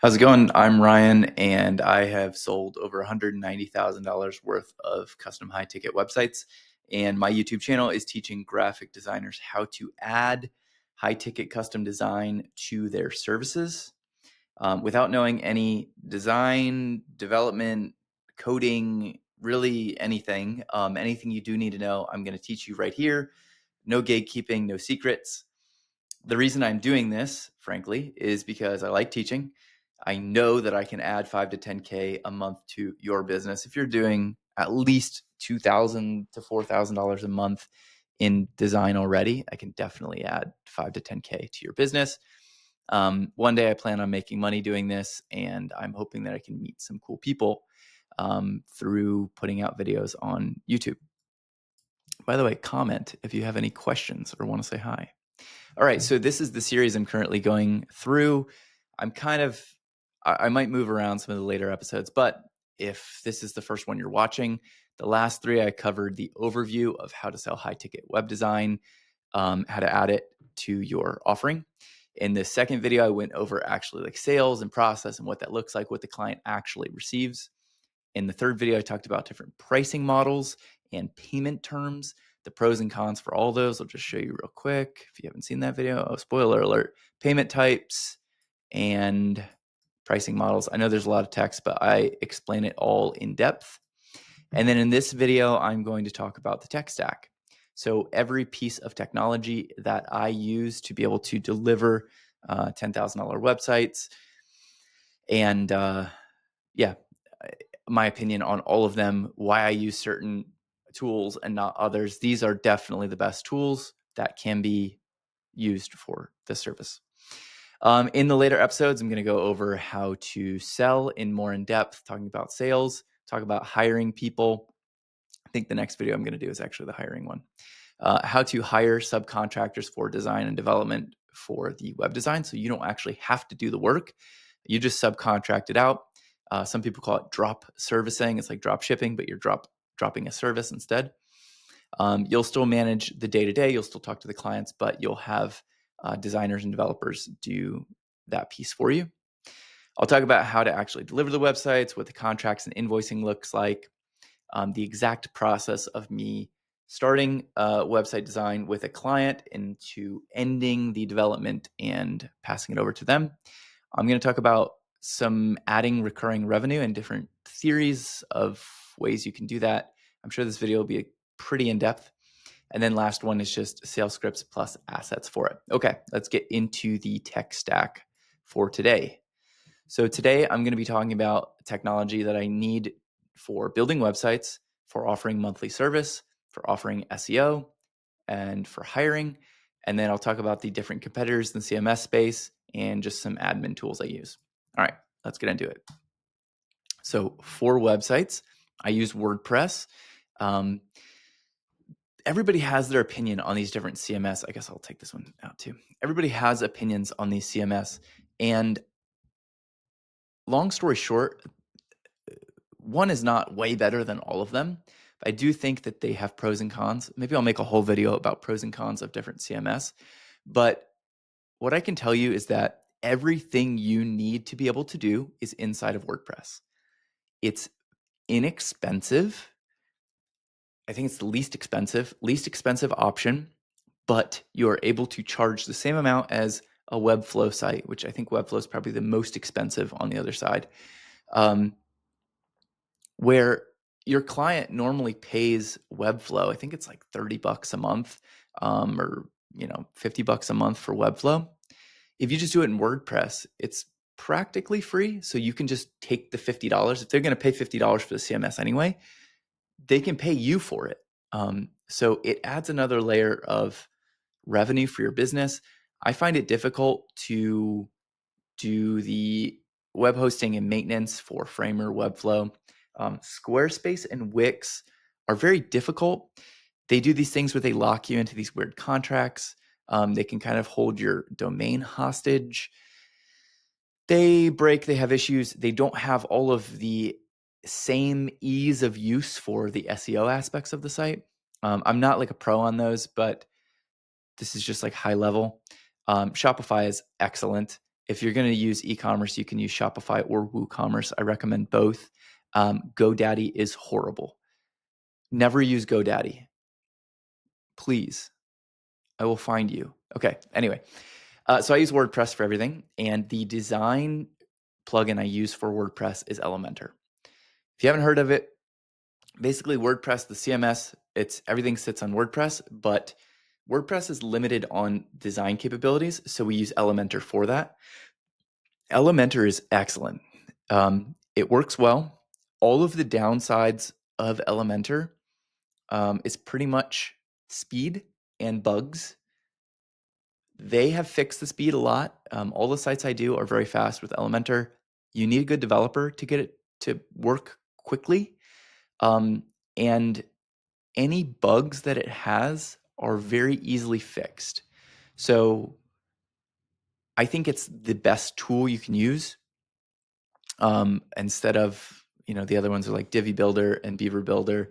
How's it going? I'm Ryan, and I have sold over $190,000 worth of custom high-ticket websites. And my YouTube channel is teaching graphic designers how to add high-ticket custom design to their services without knowing any design, development, coding, really anything. Anything you do need to know, I'm going to teach you right here. No gatekeeping, no secrets. The reason I'm doing this, frankly, is because I like teaching. I know that I can add 5 to 10K a month to your business. If you're doing at least $2,000 to $4,000 a month in design already, I can definitely add 5 to 10K to your business. One day I plan on making money doing this, and I'm hoping that I can meet some cool people through putting out videos on YouTube. By the way, comment if you have any questions or want to say hi. All right, so this is the series I'm currently going through. I might move around some of the later episodes, but if this is the first one you're watching, the last three I covered the overview of how to sell high-ticket web design, how to add it to your offering. In the second video, I went over actually like sales and process and what that looks like, what the client actually receives. In the third video, I talked about different pricing models and payment terms, the pros and cons for all those. I'll just show you real quick if you haven't seen that video. Oh, spoiler alert, payment types and pricing models. I know there's a lot of text, but I explain it all in depth. And then in this video, I'm going to talk about the tech stack. So every piece of technology that I use to be able to deliver $10,000 websites and my opinion on all of them, why I use certain tools and not others. These are definitely the best tools that can be used for this service. In the later episodes, I'm going to go over how to sell in depth, talking about sales, talk about hiring people. I think the next video I'm going to do is actually the hiring one. How to hire subcontractors for design and development for the web design. So you don't actually have to do the work. You just subcontract it out. Some people call it drop servicing. It's like drop shipping, but you're dropping a service instead. You'll still manage the day-to-day. You'll still talk to the clients, but you'll have designers and developers do that piece for you. I'll talk about how to actually deliver the websites, what the contracts and invoicing looks like, the exact process of me starting website design with a client into ending the development and passing it over to them. I'm going to talk about some adding recurring revenue and different theories of ways you can do that. I'm sure this video will be pretty in-depth. And then last one is just sales scripts plus assets for it. Okay, let's get into the tech stack for today. So today I'm going to be talking about technology that I need for building websites, for offering monthly service, for offering SEO, and for hiring. And then I'll talk about the different competitors in the CMS space and just some admin tools I use. All right, let's get into it. So for websites, I use WordPress. Everybody has their opinion on these different CMS. I guess I'll take this one out too. Everybody has opinions on these CMS. And long story short, one is not way better than all of them. I do think that they have pros and cons. Maybe I'll make a whole video about pros and cons of different CMS. But what I can tell you is that everything you need to be able to do is inside of WordPress. It's inexpensive. I think it's the least expensive option, but you are able to charge the same amount as a Webflow site, which I think Webflow is probably the most expensive on the other side. Where your client normally pays Webflow, I think it's like $30 a month, or $50 a month for Webflow. If you just do it in WordPress, it's practically free. So you can just take the $50. If they're going to pay $50 for the CMS anyway, they can pay you for it. So it adds another layer of revenue for your business. I find it difficult to do the web hosting and maintenance for Framer, Webflow. Squarespace and Wix are very difficult. They do these things where they lock you into these weird contracts. They can kind of hold your domain hostage. They have issues. They don't have all of the same ease of use for the SEO aspects of the site. I'm not like a pro on those, but this is just like high level. Shopify is excellent. If you're going to use e-commerce, you can use Shopify or WooCommerce. I recommend both. GoDaddy is horrible. Never use GoDaddy. Please. I will find you. Okay. Anyway, so I use WordPress for everything, and the design plugin I use for WordPress is Elementor. If you haven't heard of it, basically WordPress, the CMS, everything sits on WordPress, but WordPress is limited on design capabilities, so we use Elementor for that. Elementor is excellent. It works well. All of the downsides of Elementor is pretty much speed and bugs. They have fixed the speed a lot. All the sites I do are very fast with Elementor. You need a good developer to get it to work quickly. And any bugs that it has are very easily fixed. So I think it's the best tool you can use. Instead of, the other ones are like Divi Builder and Beaver Builder.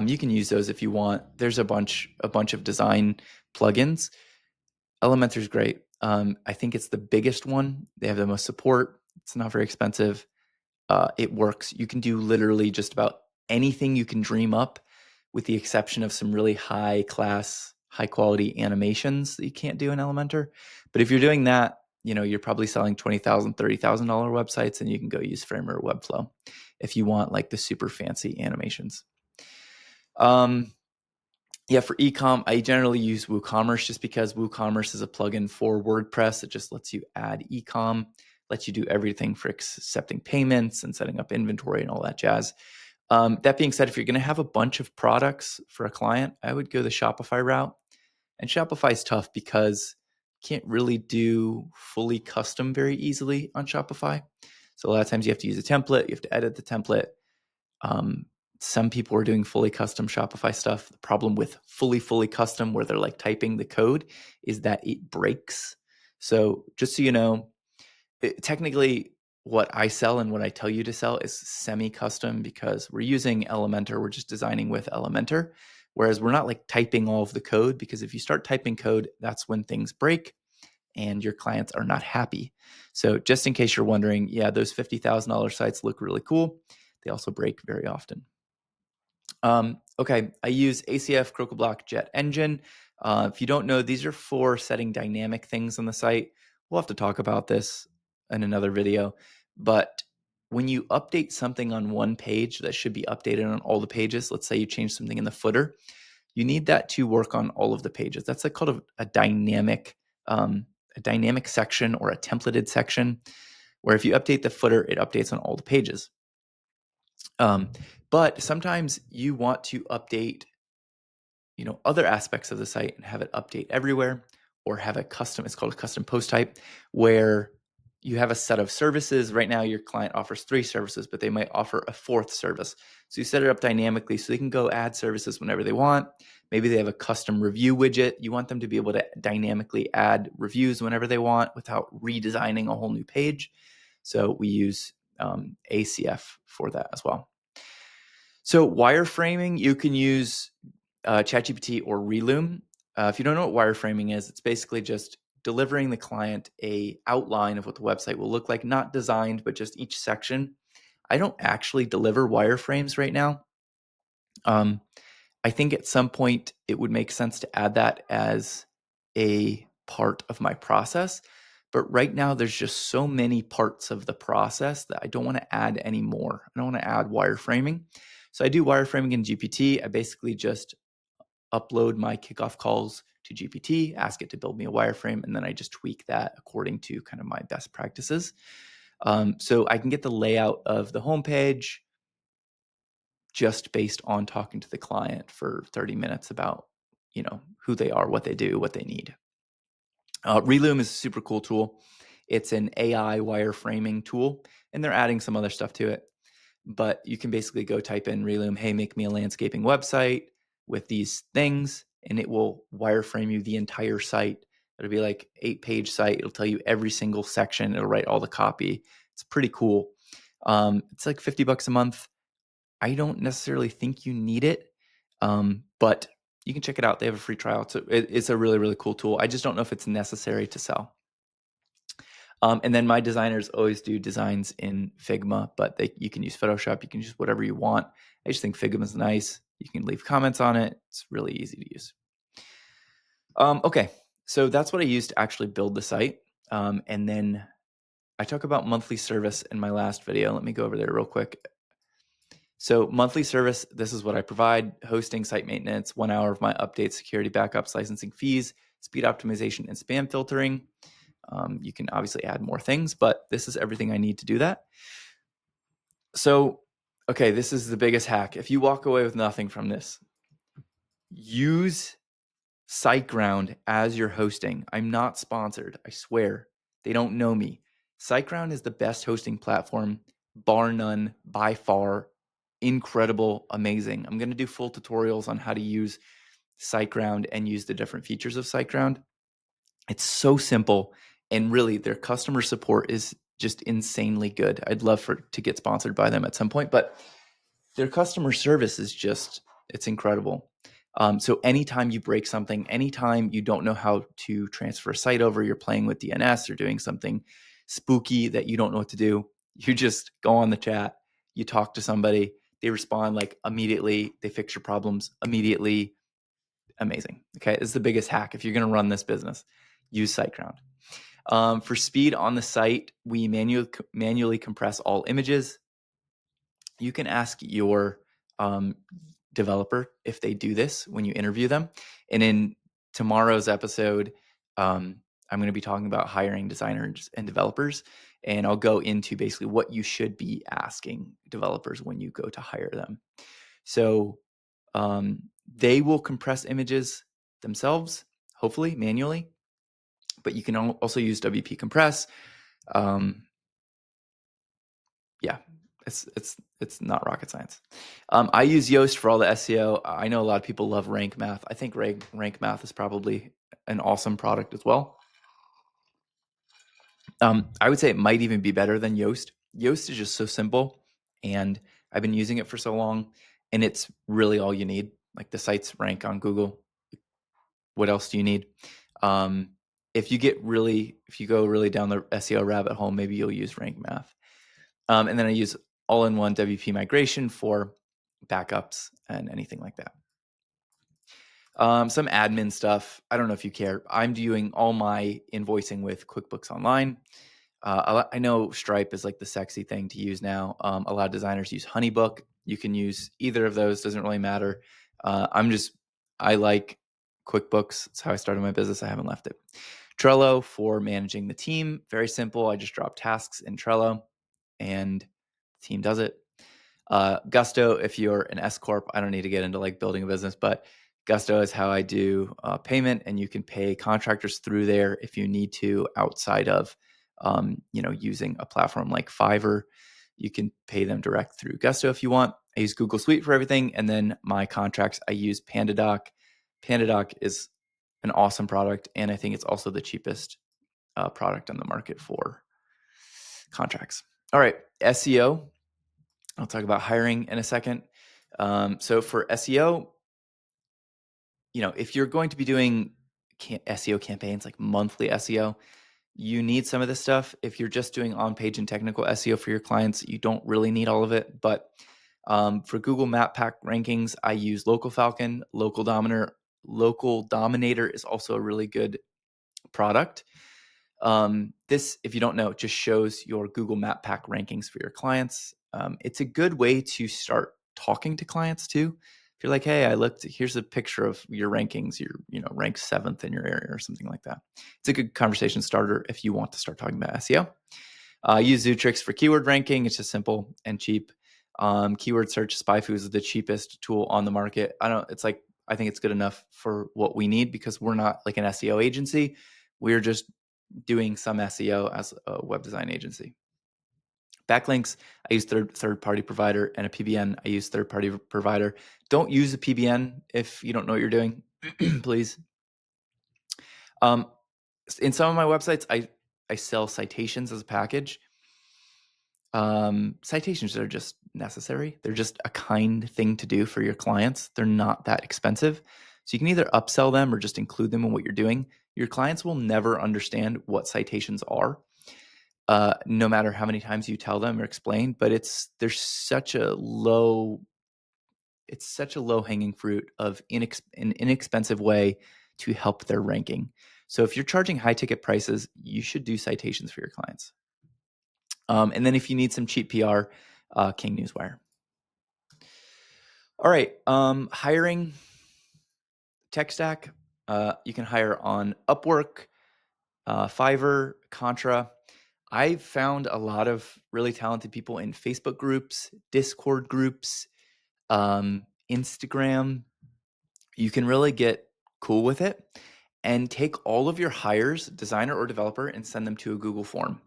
You can use those if you want. There's a bunch of design plugins. Elementor is great. I think it's the biggest one. They have the most support. It's not very expensive. It works. You can do literally just about anything you can dream up, with the exception of some really high class, high quality animations that you can't do in Elementor. But if you're doing that, you're probably selling $20,000, $30,000 websites, and you can go use Framer or Webflow if you want like the super fancy animations. Yeah, for ecom, I generally use WooCommerce just because WooCommerce is a plugin for WordPress. It just lets you add ecom, lets you do everything for accepting payments and setting up inventory and all that jazz. That being said, if you're going to have a bunch of products for a client, I would go the Shopify route. And Shopify is tough because you can't really do fully custom very easily on Shopify. So a lot of times you have to use a template, you have to edit the template. Some people are doing fully custom Shopify stuff. The problem with fully custom, where they're like typing the code, is that it breaks. So just so you know, technically what I sell and what I tell you to sell is semi-custom, because we're using Elementor. We're just designing with Elementor, whereas we're not like typing all of the code, because if you start typing code, that's when things break and your clients are not happy. So just in case you're wondering, yeah, those $50,000 sites look really cool. They also break very often. Okay, I use ACF, CrocoBlock, Jet Engine. If you don't know, these are for setting dynamic things on the site. We'll have to talk about this in another video. But when you update something on one page that should be updated on all the pages, let's say you change something in the footer, you need that to work on all of the pages. That's like called a dynamic section or a templated section, where if you update the footer, it updates on all the pages. But sometimes you want to update, other aspects of the site and have it update everywhere, or have a custom, it's called a custom post type, where you have a set of services. Right now, your client offers 3 services, but they might offer a 4th service. So you set it up dynamically so they can go add services whenever they want. Maybe they have a custom review widget. You want them to be able to dynamically add reviews whenever they want without redesigning a whole new page. So we use ACF for that as well. So wireframing, you can use ChatGPT or Reloom. If you don't know what wireframing is, it's basically just delivering the client a outline of what the website will look like, not designed, but just each section. I don't actually deliver wireframes right now. I think at some point it would make sense to add that as a part of my process. But right now, there's just so many parts of the process that I don't want to add any more. I don't want to add wireframing. So I do wireframing in GPT. I basically just upload my kickoff calls to GPT, ask it to build me a wireframe, and then I just tweak that according to kind of my best practices. So I can get the layout of the homepage just based on talking to the client for 30 minutes about, who they are, what they do, what they need. Reloom is a super cool tool. It's an AI wireframing tool, and they're adding some other stuff to it. But you can basically go type in Reloom, hey, make me a landscaping website with these things, and it will wireframe you the entire site. It'll be like 8-page site. It'll tell you every single section. It'll write all the copy. It's pretty cool. It's like $50 a month. I don't necessarily think you need it, but you can check it out. They have a free trial. It's a really, really cool tool. I just don't know if it's necessary to sell. And then my designers always do designs in Figma, but you can use Photoshop. You can use whatever you want. I just think Figma is nice. You can leave comments on it. It's really easy to use. Okay, so that's what I used to actually build the site. And then I talk about monthly service in my last video. Let me go over there real quick. So monthly service, this is what I provide: hosting, site maintenance, 1 hour of my updates, security backups, licensing fees, speed optimization, and spam filtering. You can obviously add more things, but this is everything I need to do that. So, okay, this is the biggest hack. If you walk away with nothing from this, use SiteGround as your hosting. I'm not sponsored, I swear. They don't know me. SiteGround is the best hosting platform, bar none, by far. Incredible, amazing. I'm going to do full tutorials on how to use SiteGround and use the different features of SiteGround. It's so simple, and really their customer support is just insanely good. I'd love to get sponsored by them at some point, but their customer service is just, it's incredible. So anytime you break something, anytime you don't know how to transfer a site over, you're playing with DNS or doing something spooky that you don't know what to do, you just go on the chat, you talk to somebody, they respond like immediately, they fix your problems immediately. Amazing. Okay, this is the biggest hack. If you're going to run this business, use SiteGround. For speed on the site, we manually compress all images. You can ask your developer if they do this when you interview them. And in tomorrow's episode, I'm going to be talking about hiring designers and developers. And I'll go into basically what you should be asking developers when you go to hire them. So they will compress images themselves, hopefully manually, but you can also use WP Compress. Yeah, it's not rocket science. I use Yoast for all the SEO. I know a lot of people love Rank Math. I think Rank Math is probably an awesome product as well. I would say it might even be better than Yoast. Yoast is just so simple, and I've been using it for so long, and it's really all you need. Like, the sites rank on Google. What else do you need? If you go really down the SEO rabbit hole, maybe you'll use Rank Math. And then I use all-in-one WP migration for backups and anything like that. Some admin stuff. I don't know if you care. I'm doing all my invoicing with QuickBooks Online. I know Stripe is like the sexy thing to use now. A lot of designers use Honeybook. You can use either of those. Doesn't really matter. I like QuickBooks. It's how I started my business. I haven't left it. Trello for managing the team. Very simple. I just drop tasks in Trello and the team does it. Gusto, if you're an S Corp, I don't need to get into like building a business, but Gusto is how I do payment, and you can pay contractors through there if you need to, outside of using a platform like Fiverr. You can pay them direct through Gusto if you want. I use Google Suite for everything, and then my contracts, I use PandaDoc. PandaDoc is an awesome product, and I think it's also the cheapest product on the market for contracts. All right, SEO. I'll talk about hiring in a second. So for SEO, if you're going to be doing SEO campaigns, like monthly SEO, you need some of this stuff. If you're just doing on-page and technical SEO for your clients, you don't really need all of it. But for Google Map Pack rankings, I use Local Falcon. Local Dominator is also a really good product. This, if you don't know, just shows your Google Map Pack rankings for your clients. It's a good way to start talking to clients too. If you're like, hey, here's a picture of your rankings, you're ranked 7th in your area or something like that. It's a good conversation starter if you want to start talking about SEO. I use Zootrix for keyword ranking. It's just simple and cheap. Keyword search, SpyFu is the cheapest tool on the market. I think it's good enough for what we need, because we're not like an SEO agency. We're just doing some SEO as a web design agency. Backlinks, I use third-party provider, and a PBN, I use third-party provider. Don't use a PBN if you don't know what you're doing, please. In some of my websites, I sell citations as a package. Citations are just necessary. They're just a kind thing to do for your clients. They're not that expensive. So you can either upsell them or just include them in what you're doing. Your clients will never understand what citations are. no matter how many times you tell them or explain, but there's such a low hanging fruit of an inexpensive way to help their ranking. So if you're charging high ticket prices, you should do citations for your clients. And then if you need some cheap PR, King Newswire. All right, hiring tech stack. You can hire on Upwork, Fiverr, Contra. I've found a lot of really talented people in Facebook groups, Discord groups, Instagram. You can really get cool with it and take all of your hires, designer or developer, and send them to a Google form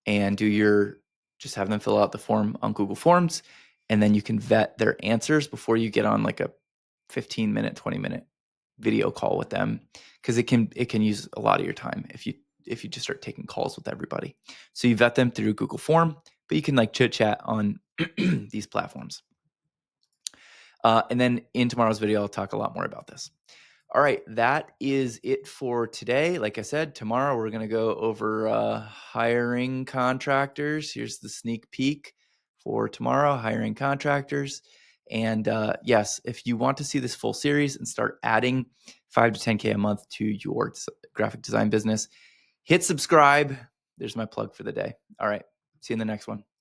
and just have them fill out the form on Google Forms. And then you can vet their answers before you get on like a 15-minute, 20-minute video call with them, because it can use a lot of your time if you just start taking calls with everybody. So you vet them through Google Form, but you can like chit chat on these platforms. And then in tomorrow's video, I'll talk a lot more about this. All right, that is it for today. Like I said, tomorrow we're going to go over hiring contractors. Here's the sneak peek for tomorrow, hiring contractors. And yes, if you want to see this full series and start adding 5 to 10K a month to your graphic design business, hit subscribe. There's my plug for the day. All right, see you in the next one.